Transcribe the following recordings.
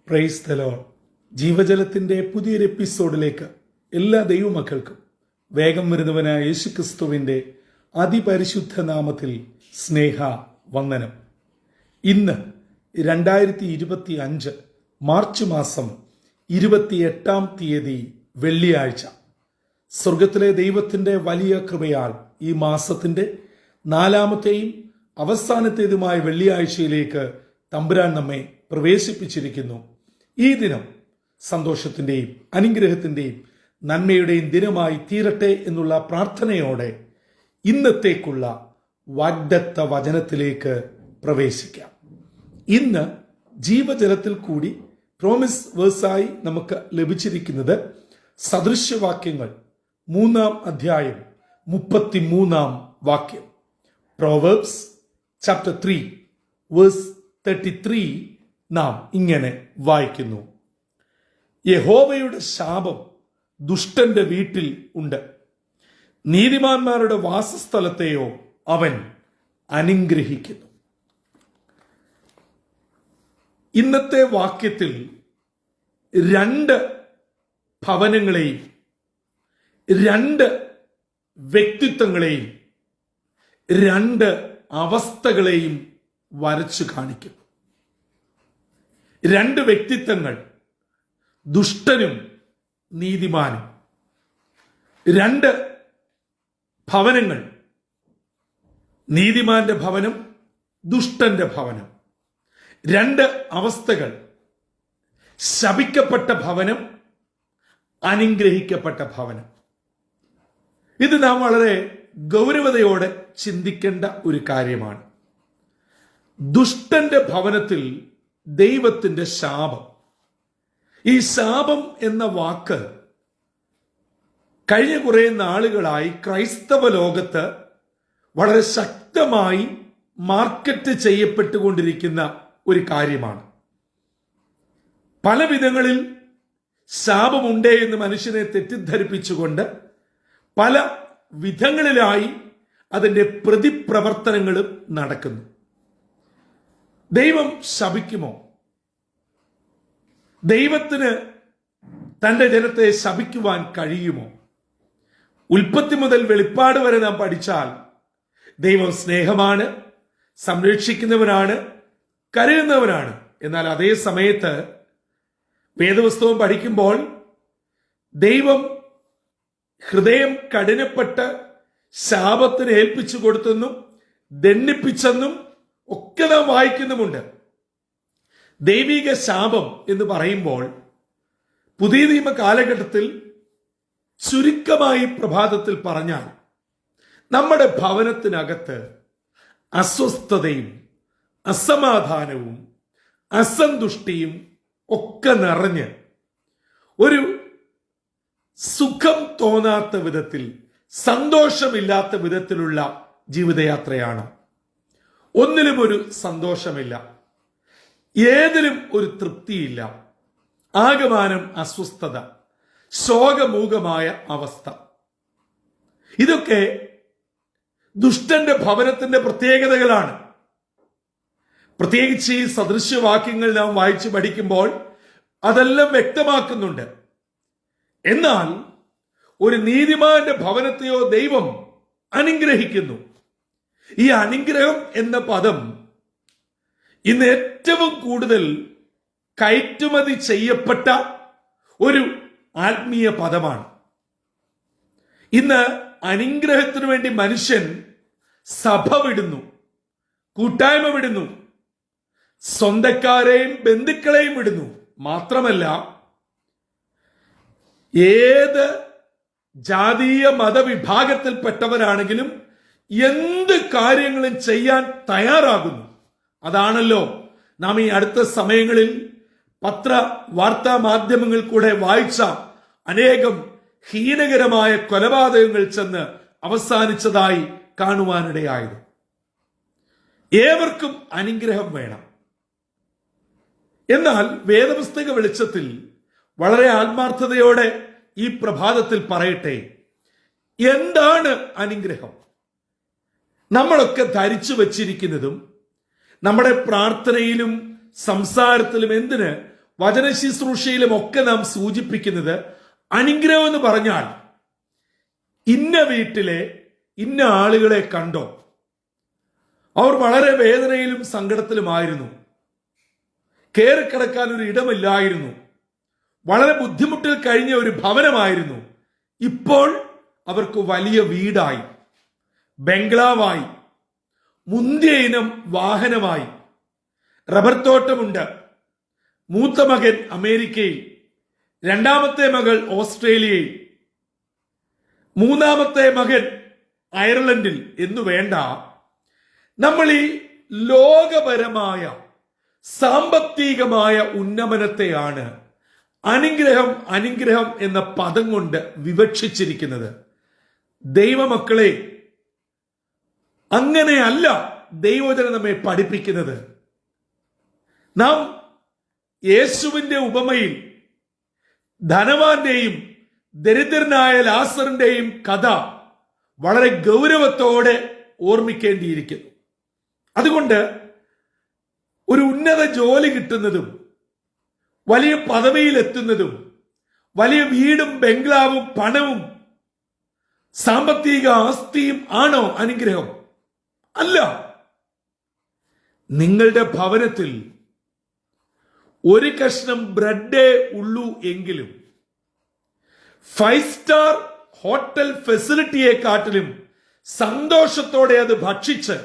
Praise the Lord. ജീവജലത്തിന്റെ പുതിയൊരു എപ്പിസോഡിലേക്ക് എല്ലാ ദൈവമക്കൾക്കും വേഗം വരുന്നവനായ യേശുക്രിസ്തുവിന്റെ അതിപരിശുദ്ധ നാമത്തിൽ സ്നേഹ വന്ദനം. ഇന്ന് 2025 മാർച്ച് മാസം 28 തീയതി വെള്ളിയാഴ്ച. സ്വർഗത്തിലെ ദൈവത്തിന്റെ വലിയ കൃപയാൽ ഈ മാസത്തിന്റെ 4ാമത്തെയും അവസാനത്തേതുമായ വെള്ളിയാഴ്ചയിലേക്ക് തമ്പുരാൻ നമ്മെ പ്രവേശിപ്പിച്ചിരിക്കുന്നു. ഈ ദിനം സന്തോഷത്തിന്റെയും അനുഗ്രഹത്തിന്റെയും നന്മയുടെയും ദിനമായി തീരട്ടെ എന്നുള്ള പ്രാർത്ഥനയോടെ ഇന്നത്തേക്കുള്ള വാഗ്ദത്ത വചനത്തിലേക്ക് പ്രവേശിക്കാം. ഇന്ന് ജീവജലത്തിൽ കൂടി പ്രോമിസ് വേഴ്സായി നമുക്ക് ലഭിച്ചിരിക്കുന്നത് സദൃശ്യവാക്യങ്ങൾ 3-ാം അധ്യായം 33-ാം വാക്യം. പ്രോവേർബ്സ് ചാപ്റ്റർ 3 വേഴ്സ് 33 നാം ഇങ്ങനെ വായിക്കുന്നു: യഹോവയുടെ ശാപം ദുഷ്ടന്റെ വീട്ടിൽ ഉണ്ട്, നീതിമാന്മാരുടെ വാസസ്ഥലത്തെയോ അവൻ അനുഗ്രഹിക്കുന്നു. ഇന്നത്തെ വാക്യത്തിൽ 2 ഭവനങ്ങളെയും 2 വ്യക്തിത്വങ്ങളെയും 2 അവസ്ഥകളെയും വരച്ചു കാണിക്കുന്നു. 2 വ്യക്തിത്വങ്ങൾ, ദുഷ്ടനും നീതിമാനും. 2 ഭവനങ്ങൾ, നീതിമാന്റെ ഭവനം, ദുഷ്ടന്റെ ഭവനം. 2 അവസ്ഥകൾ, ശപിക്കപ്പെട്ട ഭവനം, അനുഗ്രഹിക്കപ്പെട്ട ഭവനം. ഇത് നാം വളരെ ഗൗരവതയോടെ ചിന്തിക്കേണ്ട ഒരു കാര്യമാണ്. ദുഷ്ടന്റെ ഭവനത്തിൽ ദൈവത്തിന്റെ ശാപം. ഈ ശാപം എന്ന വാക്ക് കഴിഞ്ഞ കുറെ നാളുകളായി ക്രൈസ്തവ ലോകത്ത് വളരെ ശക്തമായി മാർക്കറ്റ് ചെയ്യപ്പെട്ടുകൊണ്ടിരിക്കുന്ന ഒരു കാര്യമാണ്. പല വിധങ്ങളിൽ ശാപമുണ്ടേ എന്ന് മനുഷ്യനെ തെറ്റിദ്ധരിപ്പിച്ചുകൊണ്ട് പല വിധങ്ങളിലായി അതിന്റെ പ്രതിപ്രവർത്തനങ്ങളും നടക്കുന്നു. ദൈവം ശപിക്കുമോ? ദൈവത്തിന് തന്റെ ജനത്തെ ശപിക്കുവാൻ കഴിയുമോ? ഉൽപ്പത്തി മുതൽ വെളിപ്പാട് വരെ നാം പഠിച്ചാൽ ദൈവം സ്നേഹമാണ്, സംരക്ഷിക്കുന്നവനാണ്, കരുതുന്നവനാണ്. എന്നാൽ അതേ സമയത്ത് വേദപുസ്തകം പഠിക്കുമ്പോൾ ദൈവം ഹൃദയം കഠിനപ്പെട്ട് ശാപത്തിന് ഏൽപ്പിച്ചു കൊടുത്തെന്നും ദണ്ഡിപ്പിച്ചെന്നും ഒക്കെ നാം വായിക്കുന്നുമുണ്ട്. ദൈവിക ശാപം എന്ന് പറയുമ്പോൾ പുതിയ നിയമ കാലഘട്ടത്തിൽ ചുരുക്കമായി പ്രഭാതത്തിൽ പറഞ്ഞാൽ നമ്മുടെ ഭവനത്തിനകത്ത് അസ്വസ്ഥതയും അസമാധാനവും അസന്തുഷ്ടിയും ഒക്കെ നിറഞ്ഞ് ഒരു സുഖം തോന്നാത്ത വിധത്തിൽ, സന്തോഷമില്ലാത്ത വിധത്തിലുള്ള ജീവിതയാത്രയാണ്. ഒന്നിലും ഒരു സന്തോഷമില്ല, ഏതിലും ഒരു തൃപ്തിയില്ല, ആകമാനം അസ്വസ്ഥത, ശോകമൂകമായ അവസ്ഥ. ഇതൊക്കെ ദുഷ്ടന്റെ ഭവനത്തിന്റെ പ്രത്യേകതകളാണ്. പ്രത്യേകിച്ച് ഈ സദൃശ്യവാക്യങ്ങൾ നാം വായിച്ചു പഠിക്കുമ്പോൾ അതെല്ലാം വ്യക്തമാക്കുന്നുണ്ട്. എന്നാൽ ഒരു നീതിമാന്റെ ഭവനത്തെയോ ദൈവം അനുഗ്രഹിക്കുന്നു. ഈ അനുഗ്രഹം എന്ന പദം ഇന്ന് ഏറ്റവും കൂടുതൽ കയറ്റുമതി ചെയ്യപ്പെട്ട ഒരു ആത്മീയ പദമാണ്. ഇന്ന് അനുഗ്രഹത്തിനു വേണ്ടി മനുഷ്യൻ സഭ വിടുന്നു, കൂട്ടായ്മ വിടുന്നു, സ്വന്തക്കാരെയും ബന്ധുക്കളെയും വിടുന്നു. മാത്രമല്ല, ഏത് ജാതീയ മതവിഭാഗത്തിൽപ്പെട്ടവരാണെങ്കിലും എന്ത് കാര്യങ്ങളും ചെയ്യാൻ തയ്യാറാകുന്നു. അതാണല്ലോ നാം ഈ അടുത്ത സമയങ്ങളിൽ വാർത്താ മാധ്യമങ്ങൾ കൂടെ വായിച്ച അനേകം ഹീനകരമായ കൊലപാതകങ്ങൾ ചെന്ന് അവസാനിച്ചതായി കാണുവാനിടയായത്. ഏവർക്കും അനുഗ്രഹം വേണം. എന്നാൽ വേദപുസ്തക വെളിച്ചത്തിൽ വളരെ ആത്മാർത്ഥതയോടെ ഈ പ്രഭാതത്തിൽ പറയട്ടെ, എന്താണ് അനുഗ്രഹം? നമ്മളൊക്കെ ധരിച്ചു വച്ചിരിക്കുന്നതും നമ്മുടെ പ്രാർത്ഥനയിലും സംസാരത്തിലും എന്തിന് വചന ശുശ്രൂഷയിലും ഒക്കെ നാം സൂചിപ്പിക്കുന്നത് അനുഗ്രഹം എന്ന് പറഞ്ഞാൽ ഇന്ന വീട്ടിലെ ഇന്ന ആളുകളെ കണ്ടോ, അവർ വളരെ വേദനയിലും സങ്കടത്തിലുമായിരുന്നു, കയറിക്കിടക്കാൻ ഒരു ഇടമില്ലായിരുന്നു, വളരെ ബുദ്ധിമുട്ടിൽ കഴിഞ്ഞ ഒരു ഭവനമായിരുന്നു, ഇപ്പോൾ അവർക്ക് വലിയ വീടായി, ബംഗ്ലാവായി, മുന്തിയ ഇനം വാഹനമായി, റബ്ബർ തോട്ടമുണ്ട്, മൂത്ത മകൻ അമേരിക്കയിൽ, രണ്ടാമത്തെ മകൾ ഓസ്ട്രേലിയയിൽ, മൂന്നാമത്തെ മകൻ അയർലൻഡിൽ എന്നു വേണ്ട, നമ്മൾ ഈ ലോകപരമായ സാമ്പത്തികമായ ഉന്നമനത്തെയാണ് അനുഗ്രഹം അനുഗ്രഹം എന്ന പദം കൊണ്ട് വിവക്ഷിച്ചിരിക്കുന്നത്. ദൈവമക്കളെ, അങ്ങനെയല്ല ദൈവവചനം നമ്മെ പഠിപ്പിക്കുന്നത്. നാം യേശുവിന്റെ ഉപമയിൽ ധനവാന്റെയും ദരിദ്രനായ ലാസറിന്റെയും കഥ വളരെ ഗൗരവത്തോടെ ഓർമ്മിക്കേണ്ടിയിരിക്കുന്നു. അതുകൊണ്ട് ഒരു ഉന്നത ജോലി കിട്ടുന്നതും വലിയ പദവിയിലെത്തുന്നതും വലിയ വീടും ബംഗ്ലാവും പണവും സാമ്പത്തിക ആസ്തിയും ആണോ അനുഗ്രഹം? അല്ല. നിങ്ങളുടെ ഭവനത്തിൽ ഒരു കഷ്ണം ബ്രെഡേ ഉള്ളൂ എങ്കിലും 5 സ്റ്റാർ ഹോട്ടൽ ഫെസിലിറ്റിയെക്കാട്ടിലും സന്തോഷത്തോടെ അത് ഭക്ഷിച്ച്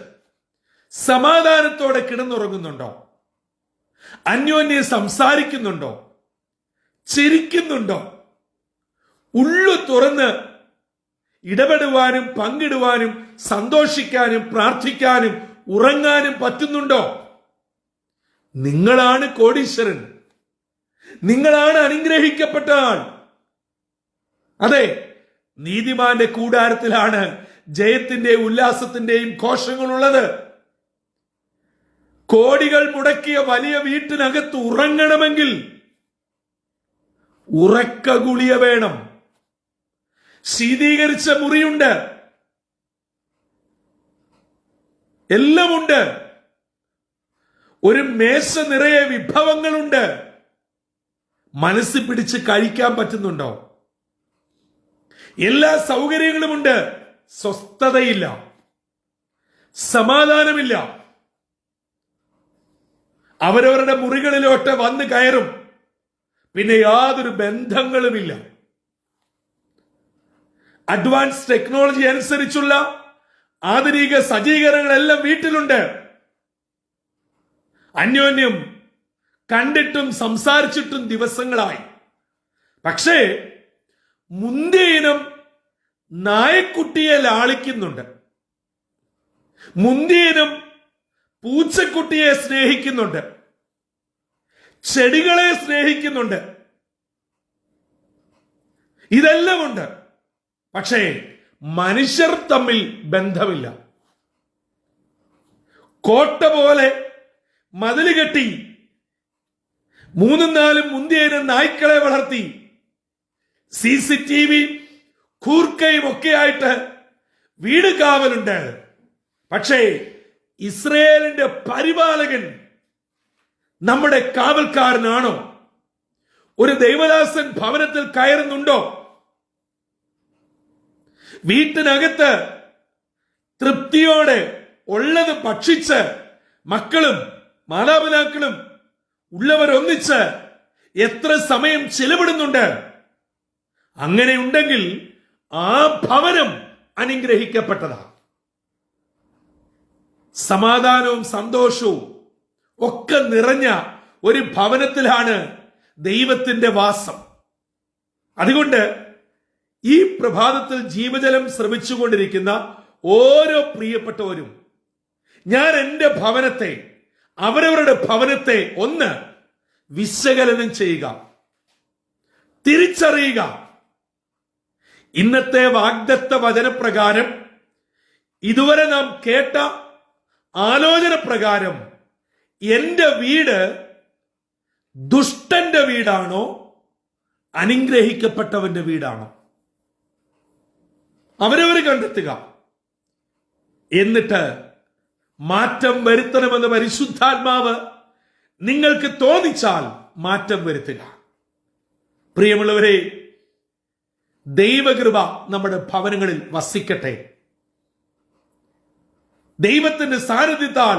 സമാധാനത്തോടെ കിടന്നുറങ്ങുന്നുണ്ടോ? അന്യോന്യം സംസാരിക്കുന്നുണ്ടോ? ചിരിക്കുന്നുണ്ടോ? ഉള്ളു തുറന്ന് ഇടപെടുവാനും പങ്കിടുവാനും സന്തോഷിക്കാനും പ്രാർത്ഥിക്കാനും ഉറങ്ങാനും പറ്റുന്നുണ്ടോ? നിങ്ങളാണ് കോടീശ്വരൻ, നിങ്ങളാണ് അനുഗ്രഹിക്കപ്പെട്ട ആൾ. അതെ, നീതിമാന്റെ കൂടാരത്തിലാണ് ജയത്തിന്റെയും ഉല്ലാസത്തിന്റെയും ഘോഷങ്ങളുള്ളത്. കോടികൾ മുടക്കിയ വലിയ വീട്ടിനകത്ത് ഉറങ്ങണമെങ്കിൽ ഉറക്ക ഗുളിക വേണം. ശീതീകരിച്ച മുറിയുണ്ട്, എല്ലാമുണ്ട്. ഒരു മേശ നിറയെ വിഭവങ്ങളുണ്ട്. മനസ്സ് പിടിച്ച് കഴിക്കാൻ പറ്റുന്നുണ്ടോ? എല്ലാ സൗകര്യങ്ങളുമുണ്ട്. സ്വസ്ഥതയില്ല, സമാധാനമില്ല. അവരവരുടെ മുറികളിലോട്ട് വന്ന് കയറും, പിന്നെ യാതൊരു ബന്ധങ്ങളുമില്ല. അഡ്വാൻസ് ടെക്നോളജി അനുസരിച്ചുള്ള ആധുനിക സജ്ജീകരണങ്ങളെല്ലാം വീട്ടിലുണ്ട്. അന്യോന്യം കണ്ടിട്ടും സംസാരിച്ചിട്ടും ദിവസങ്ങളായി. പക്ഷേ മുന്തിയ ഇനം നായക്കുട്ടിയെ ലാളിക്കുന്നുണ്ട്, മുന്തിയ ഇനം പൂച്ചക്കുട്ടിയെ സ്നേഹിക്കുന്നുണ്ട്, ചെടികളെ സ്നേഹിക്കുന്നുണ്ട്. ഇതെല്ലാം ഉണ്ട്. പക്ഷേ മനുഷ്യർ തമ്മിൽ ബന്ധമില്ല. കോട്ട പോലെ മതില് കെട്ടി 3-4 മുന്തിയ ഇനം നായ്ക്കളെ വളർത്തി CCTV കൂർക്കയും ഒക്കെ ആയിട്ട് വീട് കാവലുണ്ട്. പക്ഷേ ഇസ്രയേലിന്റെ പരിപാലകൻ നമ്മുടെ കാവൽക്കാരനാണോ? ഒരു ദൈവദാസൻ ഭവനത്തിൽ കയറുന്നുണ്ടോ? വീട്ടിനകത്ത് തൃപ്തിയോടെ ഉള്ളത് ഭക്ഷിച്ച് മക്കളും മാതാപിതാക്കളും ഉള്ളവരൊന്നിച്ച് എത്ര സമയം ചെലവിടുന്നുണ്ട്? അങ്ങനെ ഉണ്ടെങ്കിൽ ആ ഭവനം അനുഗ്രഹിക്കപ്പെട്ടതാ. സമാധാനവും സന്തോഷവും ഒക്കെ നിറഞ്ഞ ഒരു ഭവനത്തിലാണ് ദൈവത്തിന്റെ വാസം. അതുകൊണ്ട് ഈ പ്രഭാതത്തിൽ ജീവജലം ശ്രമിച്ചുകൊണ്ടിരിക്കുന്ന ഓരോ പ്രിയപ്പെട്ടവരും, ഞാൻ എൻ്റെ ഭവനത്തെ, അവരവരുടെ ഭവനത്തെ ഒന്ന് വിശകലനം ചെയ്യുക, തിരിച്ചറിയുക. ഇന്നത്തെ വാഗ്ദത്ത വചനപ്രകാരം, ഇതുവരെ നാം കേട്ട ആലോചന പ്രകാരം എന്റെ വീട് ദുഷ്ടന്റെ വീടാണോ അനുഗ്രഹിക്കപ്പെട്ടവന്റെ വീടാണോ? അവരവർ കണ്ടെത്തുക. എന്നിട്ട് മാറ്റം വരുത്തണമെന്ന് പരിശുദ്ധാത്മാവ് നിങ്ങൾക്ക് തോന്നിച്ചാൽ മാറ്റം വരുത്തുക. പ്രിയമുള്ളവരെ, ദൈവകൃപ നമ്മുടെ ഭവനങ്ങളിൽ വസിക്കട്ടെ. ദൈവത്തിന്റെ സാന്നിധ്യത്താൽ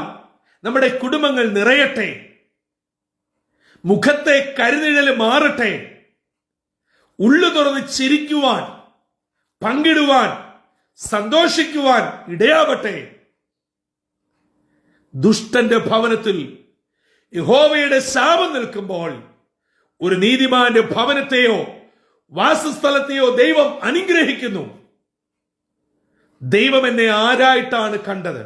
നമ്മുടെ കുടുംബങ്ങൾ നിറയട്ടെ. മുഖത്തെ കരുനിഴൽ മാറട്ടെ. ഉള്ളു തുറന്ന് ചിരിക്കുവാൻ, പങ്കിടുവാൻ, സന്തോഷിക്കുവാൻ ഇടയാവട്ടെ. ദുഷ്ടന്റെ ഭവനത്തിൽ യഹോവയുടെ ശാപം നിൽക്കുമ്പോൾ ഒരു നീതിമാന്റെ ഭവനത്തെയോ വാസസ്ഥലത്തെയോ ദൈവം അനുഗ്രഹിക്കുന്നു. ദൈവം എന്നെ ആരായിട്ടാണ് കണ്ടത്?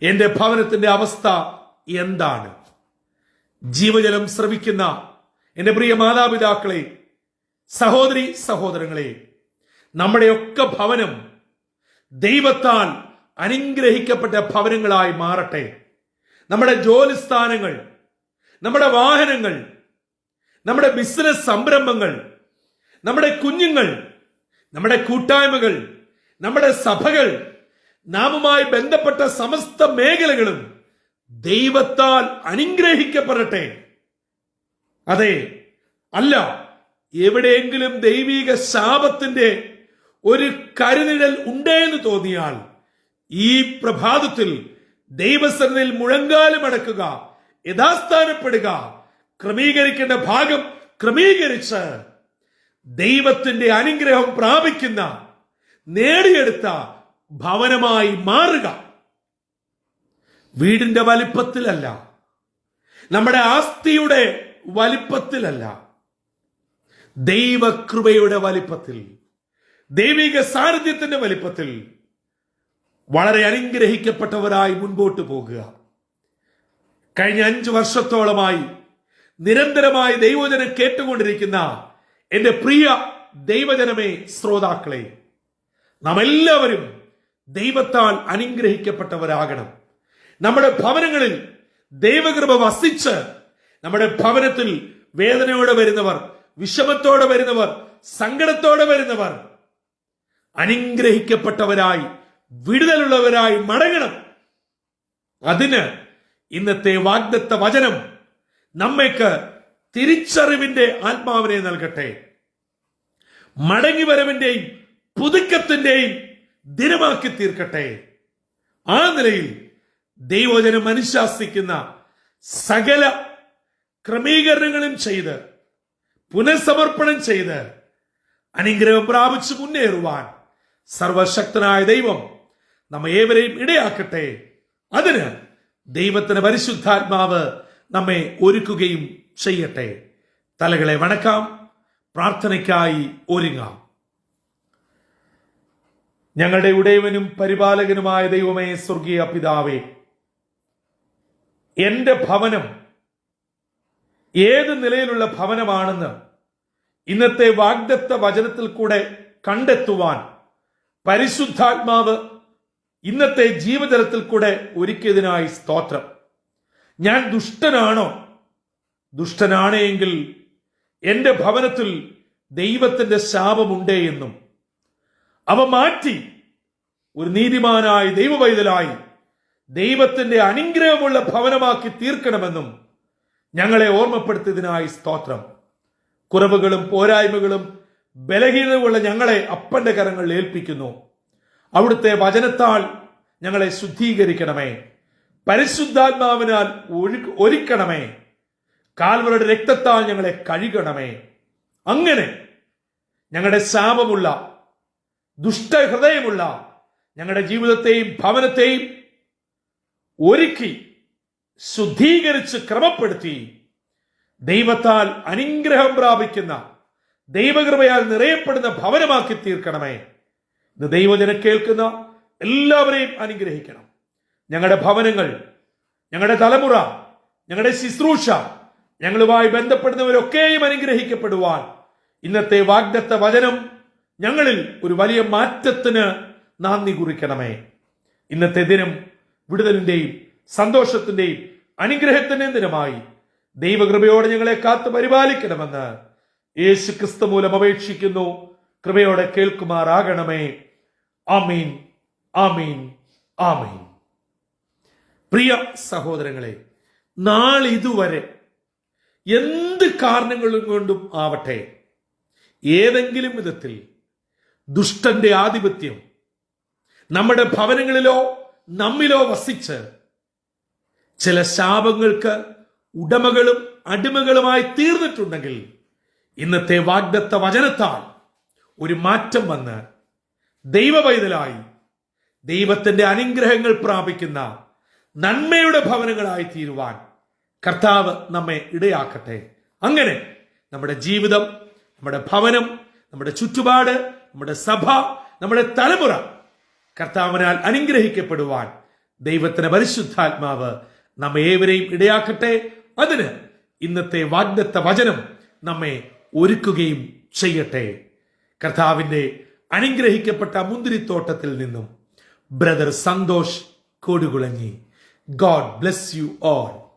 എന്റെ ഭവനത്തിന്റെ അവസ്ഥ എന്താണ്? ജീവജലം ശ്രവിക്കുന്ന എന്റെ പ്രിയ മാതാപിതാക്കളെ, സഹോദരി സഹോദരങ്ങളെ, നമ്മുടെയൊക്കെ ഭവനം ദൈവത്താൽ അനുഗ്രഹിക്കപ്പെട്ട ഭവനങ്ങളായി മാറട്ടെ. നമ്മുടെ ജോലി സ്ഥാനങ്ങൾ, നമ്മുടെ വാഹനങ്ങൾ, നമ്മുടെ ബിസിനസ് സംരംഭങ്ങൾ, നമ്മുടെ കുഞ്ഞുങ്ങൾ, നമ്മുടെ കൂട്ടായ്മകൾ, നമ്മുടെ സഭകൾ, നാമുമായി ബന്ധപ്പെട്ട സമസ്ത മേഖലകളും ദൈവത്താൽ അനുഗ്രഹിക്കപ്പെടട്ടെ. അതെ, അല്ല, എവിടെയെങ്കിലും ദൈവിക ശാപത്തിന്റെ ഒരു കരുനിഴൽ ഉണ്ടെന്ന് തോന്നിയാൽ ഈ പ്രഭാതത്തിൽ ദൈവസന്നിധിയിൽ മുഴങ്കാലം അടക്കുക, യഥാസ്ഥാനപ്പെടുക, ക്രമീകരിക്കേണ്ട ഭാഗം ക്രമീകരിച്ച് ദൈവത്തിന്റെ അനുഗ്രഹം പ്രാപിക്കുന്ന, നേടിയെടുത്ത ഭവനമായി മാറുക. വീടിന്റെ വലിപ്പത്തിലല്ല, നമ്മുടെ ആസ്തിയുടെ വലിപ്പത്തിലല്ല, ദൈവകൃപയുടെ വലിപ്പത്തിൽ, ദൈവിക സാന്നിധ്യത്തിന്റെ വലിപ്പത്തിൽ വളരെ അനുഗ്രഹിക്കപ്പെട്ടവരായി മുൻപോട്ട് പോകുക. കഴിഞ്ഞ 5 വർഷത്തോളമായി നിരന്തരമായി ദൈവവചനം കേട്ടുകൊണ്ടിരിക്കുന്ന എന്റെ പ്രിയ ദൈവജനമേ, ശ്രോതാക്കളെ, നാം എല്ലാവരും ദൈവത്താൽ അനുഗ്രഹിക്കപ്പെട്ടവരാകണം. നമ്മുടെ ഭവനങ്ങളിൽ ദൈവകൃപ വസിച്ച് നമ്മുടെ ഭവനത്തിൽ വേദനയോടെ വരുന്നവർ, വിഷമത്തോടെ വരുന്നവർ, സങ്കടത്തോടെ വരുന്നവർ അനുഗ്രഹിക്കപ്പെട്ടവരായി, വിടുതലുള്ളവരായി മടങ്ങണം. അതിന് ഇന്നത്തെ വാഗ്ദത്ത വചനം നമ്മൾക്ക് തിരിച്ചറിവിന്റെ ആത്മാവിനെ നൽകട്ടെ. മടങ്ങിവരവിന്റെയും പുതുക്കത്തിന്റെയും ദിനമാക്കി തീർക്കട്ടെ. ആ നിലയിൽ ദൈവവചനം അനുശാസിക്കുന്ന സകല ക്രമീകരണങ്ങളും ചെയ്ത്, പുനഃസമർപ്പണം ചെയ്ത് അനുഗ്രഹം പ്രാപിച്ച് മുന്നേറുവാൻ സർവശക്തനായ ദൈവം നമ്മെ ഏവരെയും ഇടയാക്കട്ടെ. അതിന് ദൈവത്തിന്റെ പരിശുദ്ധാത്മാവ് നമ്മെ ഒരുക്കുകയും ചെയ്യട്ടെ. തലകളെ വണക്കാം, പ്രാർത്ഥനയ്ക്കായി ഒരുങ്ങാം. ഞങ്ങളുടെ ഉടയവനും പരിപാലകനുമായ ദൈവമേ, സ്വർഗീയ പിതാവേ, എന്റെ ഭവനം ഏത് നിലയിലുള്ള ഭവനമാണെന്ന് ഇന്നത്തെ വാഗ്ദത്ത വചനത്തിൽ കൂടെ കണ്ടെത്തുവാൻ പരിശുദ്ധാത്മാവ് ഇന്നത്തെ ജീവജലത്തിൽ കൂടെ ഒരുക്കിയതിനായി സ്തോത്രം. ഞാൻ ദുഷ്ടനാണോ? ദുഷ്ടനാണെങ്കിൽ എന്റെ ഭവനത്തിൽ ദൈവത്തിന്റെ ശാപമുണ്ടേ എന്നും അവ മാറ്റി ഒരു നീതിമാനായ ദൈവവൈതലായി ദൈവത്തിന്റെ അനുഗ്രഹമുള്ള ഭവനമാക്കി തീർക്കണമെന്നും ഞങ്ങളെ ഓർമ്മപ്പെടുത്തിയതിനായി സ്തോത്രം. കുറവുകളും പോരായ്മകളും ബലഹീനതകളുള്ള ഞങ്ങളെ അപ്പന്റെ കരങ്ങളിൽ ഏൽപ്പിക്കുന്നു. അവിടുത്തെ വചനത്താൽ ഞങ്ങളെ ശുദ്ധീകരിക്കണമേ, പരിശുദ്ധാത്മാവിനാൽ ഒരുക്കണമേ, കാൽവരുടെ രക്തത്താൽ ഞങ്ങളെ കഴുകണമേ. അങ്ങനെ ഞങ്ങളുടെ ശാപമുള്ള, ദുഷ്ടഹൃദയമുള്ള ഞങ്ങളുടെ ജീവിതത്തെയും ഭവനത്തെയും ഒരുക്കി ശുദ്ധീകരിച്ച് ക്രമപ്പെടുത്തി ദൈവത്താൽ അനുഗ്രഹം പ്രാപിക്കുന്ന, ദൈവകൃപയാൽ നിറയപ്പെടുന്ന ഭവനമാക്കി തീർക്കണമേ. ഇന്ന് ദൈവജനം കേൾക്കുന്ന എല്ലാവരെയും അനുഗ്രഹിക്കണം. ഞങ്ങളുടെ ഭവനങ്ങൾ, ഞങ്ങളുടെ തലമുറ, ഞങ്ങളുടെ ശുശ്രൂഷ, ഞങ്ങളുമായി ബന്ധപ്പെടുന്നവരൊക്കെയും അനുഗ്രഹിക്കപ്പെടുവാൻ ഇന്നത്തെ വാഗ്ദത്ത വചനം ഞങ്ങളിൽ ഒരു വലിയ മാറ്റത്തിന് നന്ദി കുറിക്കണമേ. ഇന്നത്തെ ദിനം വിടുതലിന്റെയും സന്തോഷത്തിന്റെയും അനുഗ്രഹത്തിന്റെയും ദിനമായി ദൈവകൃപയോടെ ഞങ്ങളെ കാത്തു പരിപാലിക്കണമെന്ന് യേശു ക്രിസ്തു മൂലം അപേക്ഷിക്കുന്നു. കൃപയോടെ കേൾക്കുമാറാകണമേ. ആമീൻ, ആമീൻ, ആമീൻ. പ്രിയ സഹോദരങ്ങളെ, നാളിതുവരെ എന്ത് കാരണങ്ങളും കൊണ്ടും ആവട്ടെ, ഏതെങ്കിലും വിധത്തിൽ ദുഷ്ടന്റെ ആധിപത്യം നമ്മുടെ ഭവനങ്ങളിലോ നമ്മിലോ വസിച്ച് ചില ശാപങ്ങൾക്ക് ഉടമകളും അടിമകളുമായി തീർന്നിട്ടുണ്ടെങ്കിൽ ഇന്നത്തെ വാഗ്ദത്ത വചനത്താൽ ഒരു മാറ്റം വന്ന് ദൈവപൈതലായി ദൈവത്തിന്റെ അനുഗ്രഹങ്ങൾ പ്രാപിക്കുന്ന നന്മയുടെ ഭവനങ്ങളായി തീരുവാൻ കർത്താവ് നമ്മെ ഇടയാക്കട്ടെ. അങ്ങനെ നമ്മുടെ ജീവിതം, നമ്മുടെ ഭവനം, നമ്മുടെ ചുറ്റുപാട്, നമ്മുടെ സഭ, നമ്മുടെ തലമുറ കർത്താവിനാൽ അനുഗ്രഹിക്കപ്പെടുവാൻ ദൈവത്തിന്റെ പരിശുദ്ധാത്മാവ് നമ്മെ ഏവരെയും ഇടയാക്കട്ടെ. അതിന് ഇന്നത്തെ വാഗ്ദത്ത വചനം നമ്മെ ഒരുക്കുകയും ചെയ്യട്ടെ. കർത്താവിന്റെ അനുഗ്രഹിക്കപ്പെട്ട മുന്തിരിത്തോട്ടത്തിൽ നിന്നും brother Santhosh Kodukulanji. God bless you all.